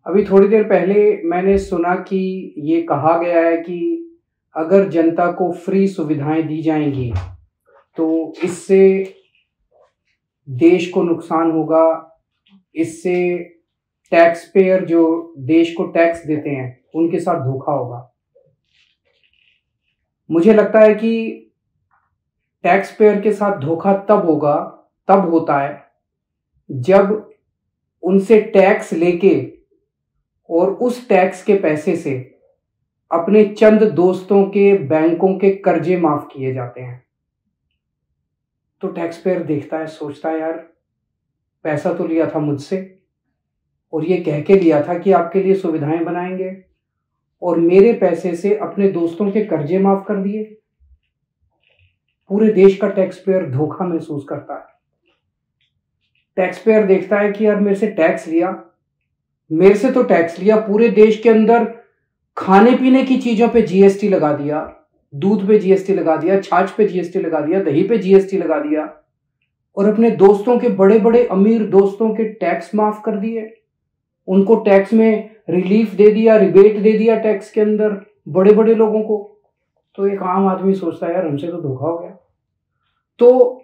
अभी थोड़ी देर पहले मैंने सुना कि ये कहा गया है कि अगर जनता को फ्री सुविधाएं दी जाएंगी तो इससे देश को नुकसान होगा। इससे टैक्स पेयर जो देश को टैक्स देते हैं उनके साथ धोखा होगा। मुझे लगता है कि टैक्स पेयर के साथ धोखा तब होता है जब उनसे टैक्स लेके और उस टैक्स के पैसे से अपने चंद दोस्तों के बैंकों के कर्जे माफ किए जाते हैं। तो टैक्स पेयर देखता है, सोचता है, यार पैसा तो लिया था मुझसे और ये कह के लिया था कि आपके लिए सुविधाएं बनाएंगे और मेरे पैसे से अपने दोस्तों के कर्जे माफ कर दिए। पूरे देश का टैक्स पेयर धोखा महसूस करता है। टैक्स पेयर देखता है कि यार मेरे से तो टैक्स लिया, पूरे देश के अंदर खाने पीने की चीजों पे जीएसटी लगा दिया, दूध पे जीएसटी लगा दिया, छाछ पे जीएसटी लगा दिया, दही पे जीएसटी लगा दिया और अपने दोस्तों के बड़े बड़े अमीर दोस्तों के टैक्स माफ कर दिए। उनको टैक्स में रिलीफ दे दिया, रिबेट दे दिया टैक्स के अंदर बड़े बड़े लोगों को। तो एक आम आदमी सोचता है यार हमसे तो धोखा हो गया। तो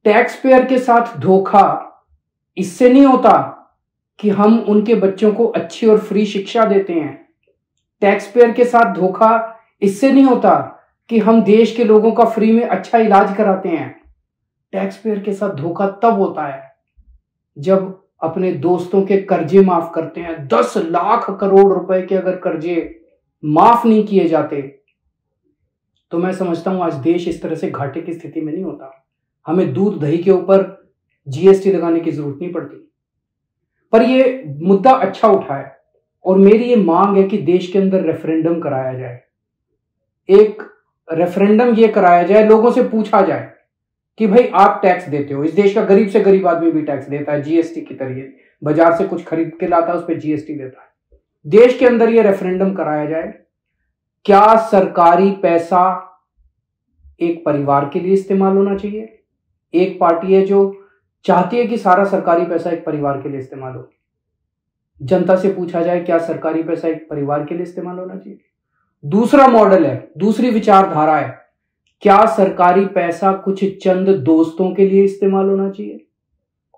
टैक्स पेयर के साथ धोखा इससे नहीं होता कि हम उनके बच्चों को अच्छी और फ्री शिक्षा देते हैं। टैक्स पेयर के साथ धोखा इससे नहीं होता कि हम देश के लोगों का फ्री में अच्छा इलाज कराते हैं। टैक्स पेयर के साथ धोखा तब होता है जब अपने दोस्तों के कर्जे माफ करते हैं। 10 लाख करोड़ रुपए के अगर कर्जे माफ नहीं किए जाते तो मैं समझता हूं आज देश इस तरह से घाटे की स्थिति में नहीं होता। हमें दूध दही के ऊपर जीएसटी लगाने की जरूरत नहीं पड़ती। पर ये मुद्दा अच्छा उठा है और मेरी ये मांग है कि देश के अंदर रेफरेंडम कराया जाए। एक रेफरेंडम ये कराया जाए, लोगों से पूछा जाए कि भाई आप टैक्स देते हो। इस देश का गरीब से गरीब आदमी भी टैक्स देता है, जीएसटी की तरीके। बाजार से कुछ खरीद के लाता है, उस पर जीएसटी देता है। देश के अंदर ये रेफरेंडम कराया जाए, क्या सरकारी पैसा एक परिवार के लिए इस्तेमाल होना चाहिए? एक पार्टी है जो चाहती है कि सारा सरकारी पैसा एक परिवार के लिए इस्तेमाल हो। जनता से पूछा जाए क्या सरकारी पैसा एक परिवार के लिए इस्तेमाल होना चाहिए? दूसरा मॉडल है, दूसरी विचारधारा है, क्या सरकारी पैसा कुछ चंद दोस्तों के लिए इस्तेमाल होना चाहिए?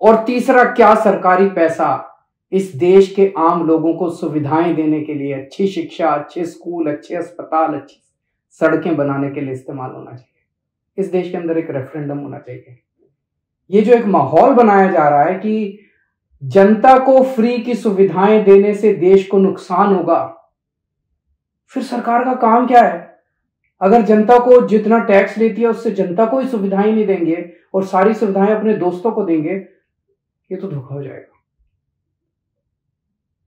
और तीसरा, क्या सरकारी पैसा इस देश के आम लोगों को सुविधाएं देने के लिए, अच्छी शिक्षा, अच्छे स्कूल, अच्छे अस्पताल, अच्छी सड़कें बनाने के लिए इस्तेमाल होना चाहिए? इस देश के अंदर एक रेफरेंडम होना चाहिए। ये जो एक माहौल बनाया जा रहा है कि जनता को फ्री की सुविधाएं देने से देश को नुकसान होगा, फिर सरकार का काम क्या है? अगर जनता को जितना टैक्स लेती है उससे जनता को ही सुविधाएं नहीं देंगे और सारी सुविधाएं अपने दोस्तों को देंगे, ये तो धोखा हो जाएगा।